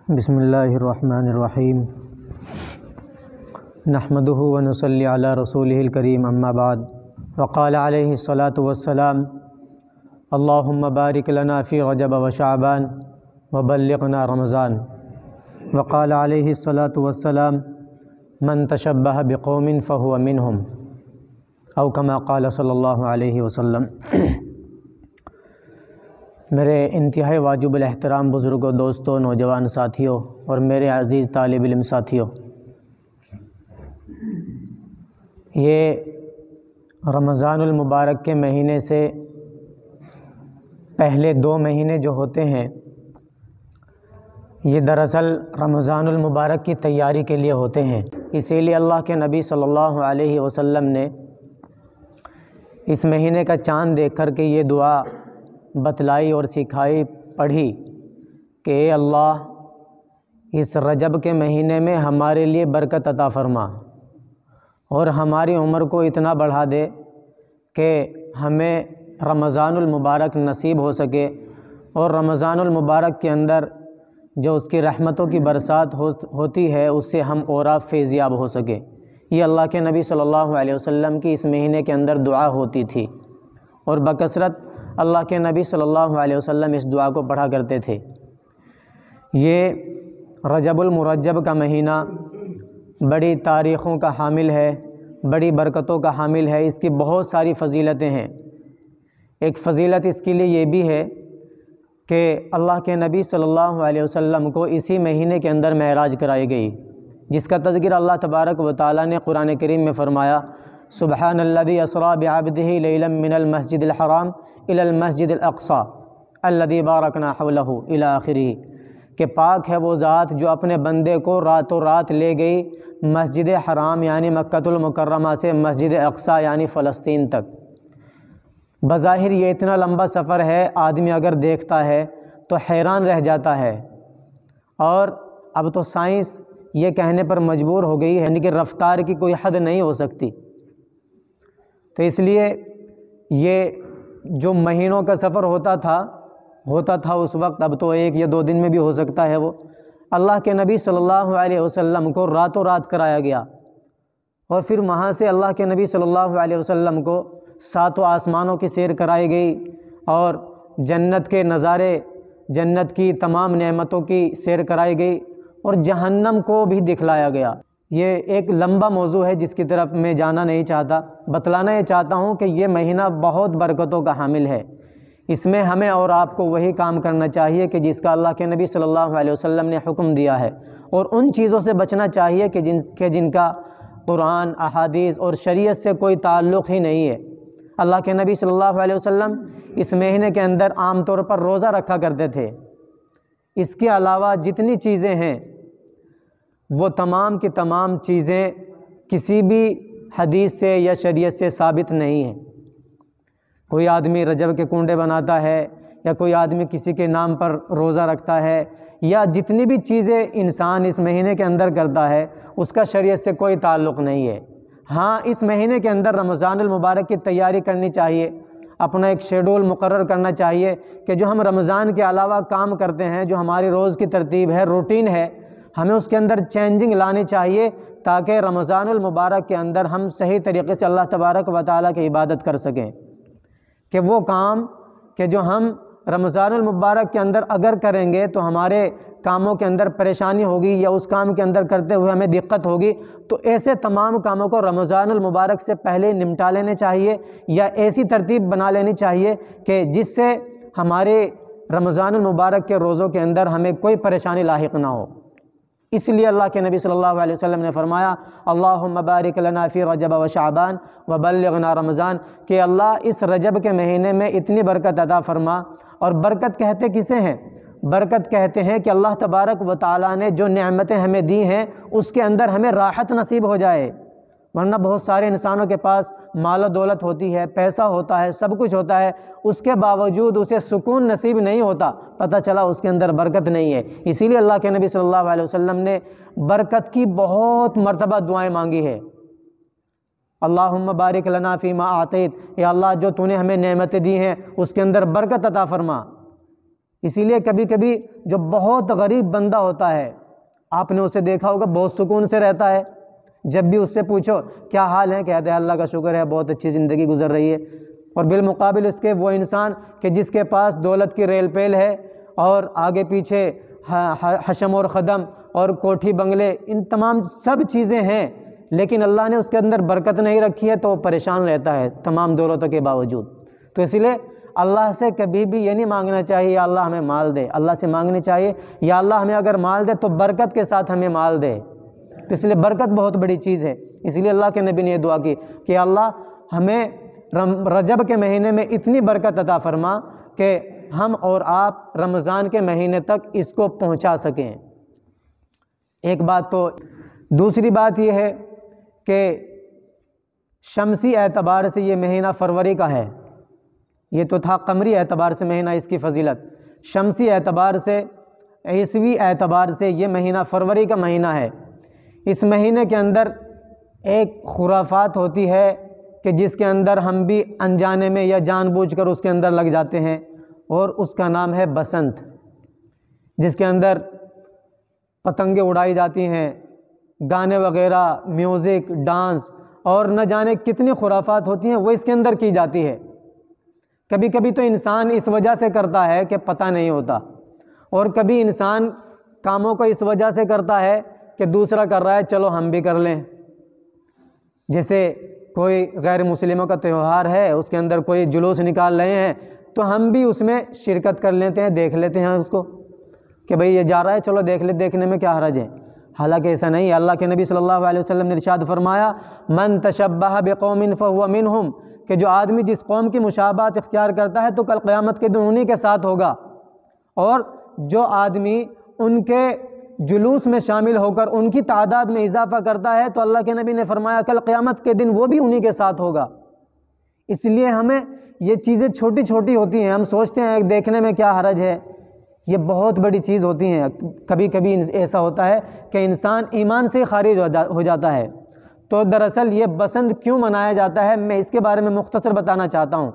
بسم اللہ الرحمن الرحیم نحمدہ ونصلی علی رسولہ الکریم اما بعد وقال علیہ الصلاۃ والسلام اللہم بارک لنا فی رجب وشعبان وبلغنا رمضان وقال علیہ الصلاۃ والسلام من تشبہ بقوم فہو منہم او کما قال صلی اللہ علیہ وسلم۔ میرے انتہائی واجب الاحترام بزرگوں، دوستوں، نوجوان ساتھیوں اور میرے عزیز طالب علم ساتھیوں، یہ رمضان المبارک کے مہینے سے پہلے 2 مہینے جو ہوتے ہیں یہ دراصل رمضان المبارک کی تیاری کے لیے ہوتے ہیں۔ اسی لیے اللہ کے نبی صلی اللہ علیہ وسلم نے اس مہینے کا چاند دیکھ کر کے یہ دعا بتلائی اور سکھائی، پڑھی کہ اے اللہ اس رجب کے مہینے میں ہمارے لیے برکت عطا فرما اور ہماری عمر کو اتنا بڑھا دے کہ ہمیں رمضان المبارک نصیب ہو سکے اور رمضان المبارک کے اندر جو اس کی رحمتوں کی برسات ہوتی ہے اس سے ہم اور فیضیاب ہو سکے۔ یہ اللہ کے نبی صلی اللہ علیہ وسلم کی اس مہینے کے اندر دعا ہوتی تھی اور بکثرت اللہ کے نبی صلی اللہ علیہ وسلم اس دعا کو پڑھا کرتے تھے۔ یہ رجب المرجب کا مہینہ بڑی تاریخوں کا حامل ہے، بڑی برکتوں کا حامل ہے، اس کی بہت ساری فضیلتیں ہیں۔ ایک فضیلت اس کے لیے یہ بھی ہے کہ اللہ کے نبی صلی اللہ علیہ وسلم کو اسی مہینے کے اندر معراج کرائی گئی، جس کا تذکرہ اللہ تبارک و تعالیٰ نے قرآن کریم میں فرمایا، سبحان الذی اسریٰ بعبدہ لیلا من المسجد الحرام الی المسجد الاقصی الذی بارکنا حولہ الی آخرہ، کہ پاک ہے وہ ذات جو اپنے بندے کو راتوں رات لے گئی مسجد حرام یعنی مکۃ المکرمہ سے مسجد اقصی یعنی فلسطین تک۔ بظاہر یہ اتنا لمبا سفر ہے، آدمی اگر دیکھتا ہے تو حیران رہ جاتا ہے، اور اب تو سائنس یہ کہنے پر مجبور ہو گئی ہے کہ رفتار کی کوئی حد نہیں ہو سکتی۔ تو اس لیے یہ جو مہینوں کا سفر ہوتا تھا اس وقت، اب تو 1 یا 2 دن میں بھی ہو سکتا ہے، وہ اللہ کے نبی صلی اللہ علیہ وسلم کو راتوں رات کرایا گیا، اور پھر وہاں سے اللہ کے نبی صلی اللہ علیہ وسلم کو 7 آسمانوں کی سیر کرائی گئی اور جنت کے نظارے، جنت کی تمام نعمتوں کی سیر کرائی گئی اور جہنم کو بھی دکھلایا گیا۔ یہ ایک لمبا موضوع ہے جس کی طرف میں جانا نہیں چاہتا، بتلانا یہ چاہتا ہوں کہ یہ مہینہ بہت برکتوں کا حامل ہے۔ اس میں ہمیں اور آپ کو وہی کام کرنا چاہیے کہ جس کا اللہ کے نبی صلی اللہ علیہ وسلم نے حکم دیا ہے، اور ان چیزوں سے بچنا چاہیے کہ جن کا قرآن، احادیث اور شریعت سے کوئی تعلق ہی نہیں ہے۔ اللہ کے نبی صلی اللہ علیہ وسلم اس مہینے کے اندر عام طور پر روزہ رکھا کرتے تھے۔ اس کے علاوہ جتنی چیزیں ہیں وہ تمام کی تمام چیزیں کسی بھی حدیث سے یا شریعت سے ثابت نہیں ہیں۔ کوئی آدمی رجب کے کنڈے بناتا ہے، یا کوئی آدمی کسی کے نام پر روزہ رکھتا ہے، یا جتنی بھی چیزیں انسان اس مہینے کے اندر کرتا ہے اس کا شریعت سے کوئی تعلق نہیں ہے۔ ہاں، اس مہینے کے اندر رمضان المبارک کی تیاری کرنی چاہیے، اپنا ایک شیڈول مقرر کرنا چاہیے کہ جو ہم رمضان کے علاوہ کام کرتے ہیں، جو ہماری روز کی ترتیب ہے، روٹین ہے، ہمیں اس کے اندر چینجنگ لانی چاہیے تاکہ رمضان المبارک کے اندر ہم صحیح طریقے سے اللہ تبارک و تعالیٰ کی عبادت کر سکیں، کہ وہ کام کہ جو ہم رمضان المبارک کے اندر اگر کریں گے تو ہمارے کاموں کے اندر پریشانی ہوگی، یا اس کام کے اندر کرتے ہوئے ہمیں دقت ہوگی، تو ایسے تمام کاموں کو رمضان المبارک سے پہلے نمٹا لینے چاہیے، یا ایسی ترتیب بنا لینی چاہیے کہ جس سے ہمارے رمضان المبارک کے روزوں کے اندر ہمیں کوئی پریشانی لاحق نہ ہو۔ اس لیے اللہ کے نبی صلی اللہ علیہ وسلم نے فرمایا، اللہم بارک لنا فی رجب و شعبان وبلغنا رمضان، کہ اللہ اس رجب کے مہینے میں اتنی برکت عطا فرما۔ اور برکت کہتے کسے ہیں؟ برکت کہتے ہیں کہ اللہ تبارک و تعالیٰ نے جو نعمتیں ہمیں دی ہیں اس کے اندر ہمیں راحت نصیب ہو جائے۔ ورنہ بہت سارے انسانوں کے پاس مال و دولت ہوتی ہے، پیسہ ہوتا ہے، سب کچھ ہوتا ہے، اس کے باوجود اسے سکون نصیب نہیں ہوتا، پتہ چلا اس کے اندر برکت نہیں ہے۔ اسی لیے اللہ کے نبی صلی اللہ علیہ وسلم نے برکت کی بہت مرتبہ دعائیں مانگی ہے۔ اللہم بارک لنا فیما آتیت، یا اللہ جو تو نے ہمیں نعمتیں دی ہیں اس کے اندر برکت عطا فرما۔ اسی لیے کبھی کبھی جو بہت غریب بندہ ہوتا ہے، آپ نے اسے دیکھا ہوگا، بہت سکون سے رہتا ہے، جب بھی اس سے پوچھو کیا حال ہے، کہتے ہیں اللہ کا شکر ہے بہت اچھی زندگی گزر رہی ہے۔ اور بالمقابل اس کے وہ انسان کہ جس کے پاس دولت کی ریل پیل ہے اور آگے پیچھے حشم اور خدم اور کوٹھی بنگلے، ان تمام سب چیزیں ہیں، لیکن اللہ نے اس کے اندر برکت نہیں رکھی ہے تو وہ پریشان رہتا ہے تمام دولتوں کے باوجود۔ تو اسی لیے اللہ سے کبھی بھی یہ نہیں مانگنا چاہیے یا اللہ ہمیں مال دے، اللہ سے مانگنی چاہیے یا اللہ ہمیں اگر مال دے تو برکت کے ساتھ ہمیں مال دے۔ تو اس لیے برکت بہت بڑی چیز ہے، اس لیے اللہ کے نبی نے یہ دعا کی کہ اللہ ہمیں رجب کے مہینے میں اتنی برکت عطا فرما کہ ہم اور آپ رمضان کے مہینے تک اس کو پہنچا سکیں۔ ایک بات تو دوسری بات یہ ہے کہ شمسی اعتبار سے یہ مہینہ فروری کا ہے، یہ تو تھا قمری اعتبار سے مہینہ، اس کی فضیلت شمسی اعتبار سے عیسوی اعتبار سے یہ مہینہ فروری کا مہینہ ہے۔ اس مہینے کے اندر ایک خرافات ہوتی ہے کہ جس کے اندر ہم بھی انجانے میں یا جان بوجھ کر اس کے اندر لگ جاتے ہیں، اور اس کا نام ہے بسنت، جس کے اندر پتنگیں اڑائی جاتی ہیں، گانے وغیرہ، میوزک، ڈانس اور نہ جانے کتنی خرافات ہوتی ہیں وہ اس کے اندر کی جاتی ہے۔ کبھی کبھی تو انسان اس وجہ سے کرتا ہے کہ پتہ نہیں ہوتا، اور کبھی انسان کاموں کو اس وجہ سے کرتا ہے کہ دوسرا کر رہا ہے چلو ہم بھی کر لیں۔ جیسے کوئی غیر مسلموں کا تہوار ہے، اس کے اندر کوئی جلوس نکال رہے ہیں تو ہم بھی اس میں شرکت کر لیتے ہیں، دیکھ لیتے ہیں اس کو کہ بھئی یہ جا رہا ہے چلو دیکھ لے، دیکھنے میں کیا حرج ہے۔ حالانکہ ایسا نہیں ہے۔ اللہ کے نبی صلی اللہ علیہ وسلم نے ارشاد فرمایا من تشبہ بقوم فہو منہم، کہ جو آدمی جس قوم کی مشابہت اختیار کرتا ہے تو کل قیامت کے دن انہی کے ساتھ ہوگا، اور جو آدمی ان کے جلوس میں شامل ہو کر ان کی تعداد میں اضافہ کرتا ہے تو اللہ کے نبی نے فرمایا کل قیامت کے دن وہ بھی انہی کے ساتھ ہوگا۔ اس لیے ہمیں یہ چیزیں چھوٹی چھوٹی ہوتی ہیں، ہم سوچتے ہیں دیکھنے میں کیا حرج ہے، یہ بہت بڑی چیز ہوتی ہیں۔ کبھی کبھی ایسا ہوتا ہے کہ انسان ایمان سے خارج ہو جاتا ہے۔ تو دراصل یہ بسنت کیوں منایا جاتا ہے، میں اس کے بارے میں مختصر بتانا چاہتا ہوں۔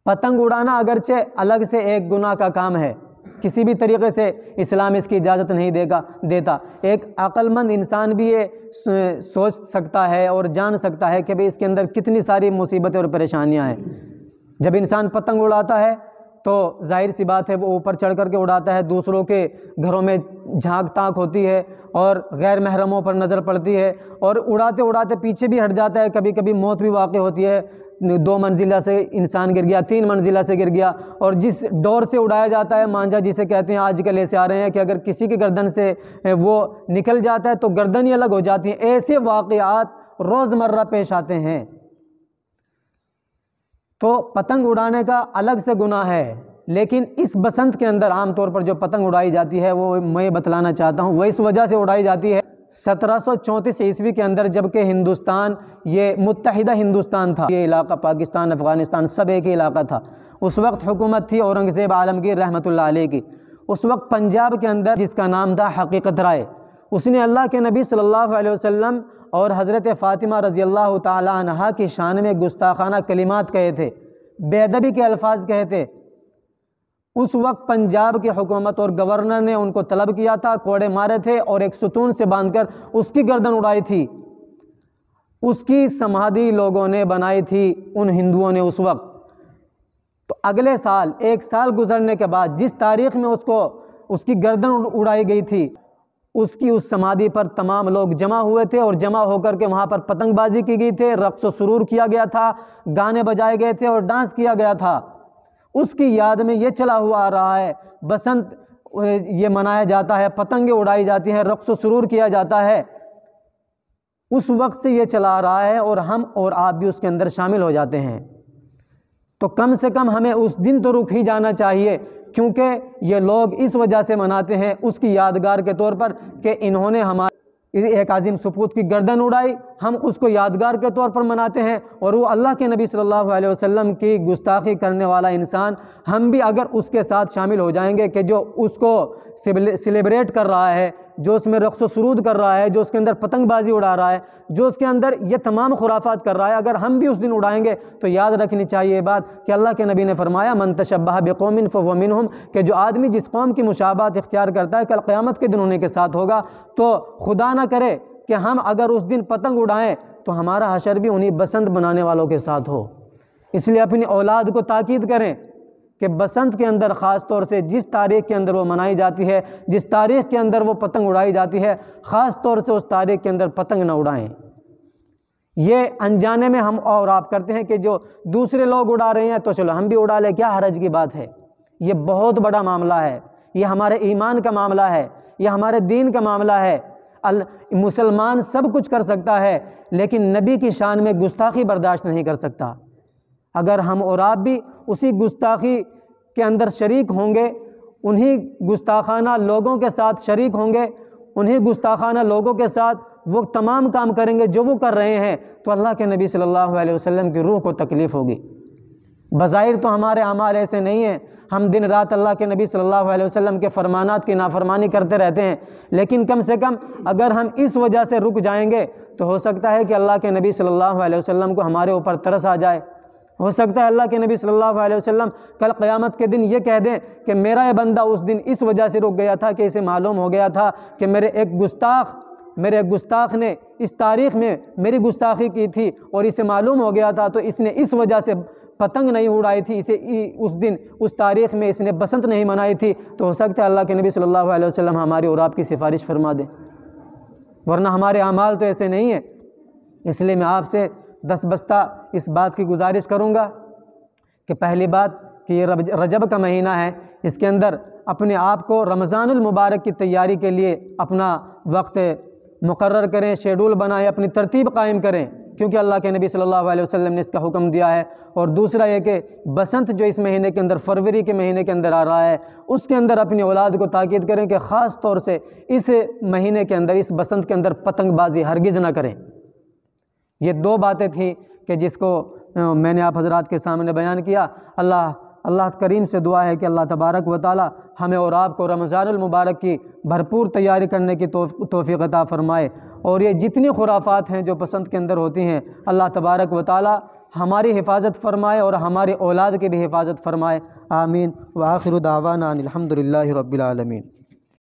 پتنگ اڑانا اگرچہ الگ سے ایک گناہ کا کام ہے، کسی بھی طریقے سے اسلام اس کی اجازت نہیں دیتا۔ ایک عقل مند انسان بھی یہ سوچ سکتا ہے اور جان سکتا ہے کہ بھئی اس کے اندر کتنی ساری مصیبتیں اور پریشانیاں ہیں۔ جب انسان پتنگ اڑاتا ہے تو ظاہر سی بات ہے وہ اوپر چڑھ کر کے اڑاتا ہے، دوسروں کے گھروں میں جھانک تاک ہوتی ہے اور غیر محرموں پر نظر پڑتی ہے، اور اڑاتے اڑاتے پیچھے بھی ہٹ جاتا ہے، کبھی کبھی موت بھی واقع ہوتی ہے، 2 منزلہ سے انسان گر گیا، 3 منزلہ سے گر گیا، اور جس ڈور سے اڑایا جاتا ہے مانجا جسے کہتے ہیں، آج کل ایسے آ رہے ہیں کہ اگر کسی کی گردن سے وہ نکل جاتا ہے تو گردن ہی الگ ہو جاتی ہیں۔ ایسے واقعات روزمرہ پیش آتے ہیں۔ تو پتنگ اڑانے کا الگ سے گناہ ہے، لیکن اس بسنت کے اندر عام طور پر جو پتنگ اڑائی جاتی ہے وہ میں بتلانا چاہتا ہوں، وہ اس وجہ سے اڑائی جاتی ہے 1734 عیسوی کے اندر، جبکہ ہندوستان یہ متحدہ ہندوستان تھا، یہ علاقہ پاکستان افغانستان سب ایک ہی علاقہ تھا۔ اس وقت حکومت تھی اورنگزیب عالمگیر رحمۃ اللہ علیہ کی۔ اس وقت پنجاب کے اندر جس کا نام تھا حقیقت رائے، اس نے اللہ کے نبی صلی اللہ علیہ وسلم اور حضرت فاطمہ رضی اللہ تعالی عنہا کی شان میں گستاخانہ کلمات کہے تھے، بے ادبی کے الفاظ کہے تھے۔ اس وقت پنجاب کی حکومت اور گورنر نے ان کو طلب کیا تھا، کوڑے مارے تھے اور ایک ستون سے باندھ کر اس کی گردن اڑائی تھی۔ اس کی سمادھی لوگوں نے بنائی تھی ان ہندوؤں نے اس وقت۔ تو اگلے سال 1 سال گزرنے کے بعد جس تاریخ میں اس کی گردن اڑائی گئی تھی، اس سمادھی پر تمام لوگ جمع ہوئے تھے، اور جمع ہو کر کے وہاں پر پتنگ بازی کی گئی تھی، رقص و سرور کیا گیا تھا، گانے بجائے گئے تھے اور ڈانس کیا گیا تھا۔ اس کی یاد میں یہ چلا ہوا آ رہا ہے، بسنت یہ منایا جاتا ہے، پتنگیں اڑائی جاتی ہیں، رقص و سرور کیا جاتا ہے، اس وقت سے یہ چلا آ رہا ہے، اور ہم اور آپ بھی اس کے اندر شامل ہو جاتے ہیں۔ تو کم سے کم ہمیں اس دن تو رک ہی جانا چاہیے، کیونکہ یہ لوگ اس وجہ سے مناتے ہیں اس کی یادگار کے طور پر کہ انہوں نے ہمارے ایک عظیم سپوت کی گردن اڑائی، ہم اس کو یادگار کے طور پر مناتے ہیں، اور وہ اللہ کے نبی صلی اللہ علیہ وسلم کی گستاخی کرنے والا انسان، ہم بھی اگر اس کے ساتھ شامل ہو جائیں گے کہ جو اس کو سیلیبریٹ کر رہا ہے، جو اس میں رقص و سرود کر رہا ہے، جو اس کے اندر پتنگ بازی اڑا رہا ہے، جو اس کے اندر یہ تمام خرافات کر رہا ہے، اگر ہم بھی اس دن اڑائیں گے تو یاد رکھنی چاہیے یہ بات کہ اللہ کے نبی نے فرمایا من تشبہ بقوم فہو منہم، کہ جو آدمی جس قوم کی مشابہت اختیار کرتا ہے کل قیامت کے دن انہیں کے ساتھ ہوگا۔ تو خدا نہ کرے کہ ہم اگر اس دن پتنگ اڑائیں تو ہمارا حشر بھی انہی بسنت بنانے والوں کے ساتھ ہو۔ اس لیے اپنی اولاد کو تاکید کریں کہ بسنت کے اندر خاص طور سے جس تاریخ کے اندر وہ منائی جاتی ہے، جس تاریخ کے اندر وہ پتنگ اڑائی جاتی ہے، خاص طور سے اس تاریخ کے اندر پتنگ نہ اڑائیں۔ یہ انجانے میں ہم اور آپ کرتے ہیں کہ جو دوسرے لوگ اڑا رہے ہیں تو چلو ہم بھی اڑا لیں، کیا حرج کی بات ہے؟ یہ بہت بڑا معاملہ ہے، یہ ہمارے ایمان کا معاملہ ہے، یہ ہمارے دین کا معاملہ ہے۔ مسلمان سب کچھ کر سکتا ہے لیکن نبی کی شان میں گستاخی برداشت نہیں کر سکتا۔ اگر ہم اور آپ بھی اسی گستاخی کے اندر شریک ہوں گے، انہی گستاخانہ لوگوں کے ساتھ شریک ہوں گے، انہی گستاخانہ لوگوں کے ساتھ وہ تمام کام کریں گے جو وہ کر رہے ہیں، تو اللہ کے نبی صلی اللہ علیہ وسلم کی روح کو تکلیف ہوگی۔ بظاہر تو ہمارے اعمال ایسے نہیں ہیں، ہم دن رات اللہ کے نبی صلی اللہ علیہ وسلم کے فرمانات کی نافرمانی کرتے رہتے ہیں، لیکن کم سے کم اگر ہم اس وجہ سے رک جائیں گے تو ہو سکتا ہے کہ اللہ کے نبی صلی اللہ علیہ وسلم کو ہمارے اوپر ترس آ جائے۔ ہو سکتا ہے اللہ کے نبی صلی اللہ علیہ وسلم کل قیامت کے دن یہ کہہ دیں کہ میرا یہ بندہ اس دن اس وجہ سے رک گیا تھا کہ اسے معلوم ہو گیا تھا کہ میرے ایک گستاخ نے اس تاریخ میں میری گستاخی کی تھی اور اسے معلوم ہو گیا تھا، تو اس نے اس وجہ سے پتنگ نہیں اڑائی تھی، اسے اس دن اس تاریخ میں اس نے بسنت نہیں منائی تھی، تو ہو سکتا ہے اللہ کے نبی صلی اللہ علیہ وسلم ہماری اور آپ کی سفارش فرما دیں، ورنہ ہمارے اعمال تو ایسے نہیں ہیں۔ اس لیے میں آپ سے دس بستہ اس بات کی گزارش کروں گا کہ پہلی بات کہ یہ رجب کا مہینہ ہے، اس کے اندر اپنے آپ کو رمضان المبارک کی تیاری کے لیے اپنا وقت مقرر کریں، شیڈول بنائیں، اپنی ترتیب قائم کریں، کیونکہ اللہ کے نبی صلی اللہ علیہ وسلم نے اس کا حکم دیا ہے۔ اور دوسرا یہ کہ بسنت جو اس مہینے کے اندر فروری کے مہینے کے اندر آ رہا ہے، اس کے اندر اپنی اولاد کو تاکید کریں کہ خاص طور سے اس مہینے کے اندر، اس بسنت کے اندر پتنگ بازی ہرگز نہ کریں۔ یہ دو باتیں تھیں کہ جس کو میں نے آپ حضرات کے سامنے بیان کیا۔ اللہ کریم سے دعا ہے کہ اللہ تبارک و تعالی ہمیں اور آپ کو رمضان المبارک کی بھرپور تیاری کرنے کی توفیق عطا فرمائے، اور یہ جتنی خرافات ہیں جو پسند کے اندر ہوتی ہیں، اللہ تبارک و تعالی ہماری حفاظت فرمائے اور ہماری اولاد کی بھی حفاظت فرمائے۔ آمین۔ وآخر دعوانا ان الحمد للہ رب العالمین۔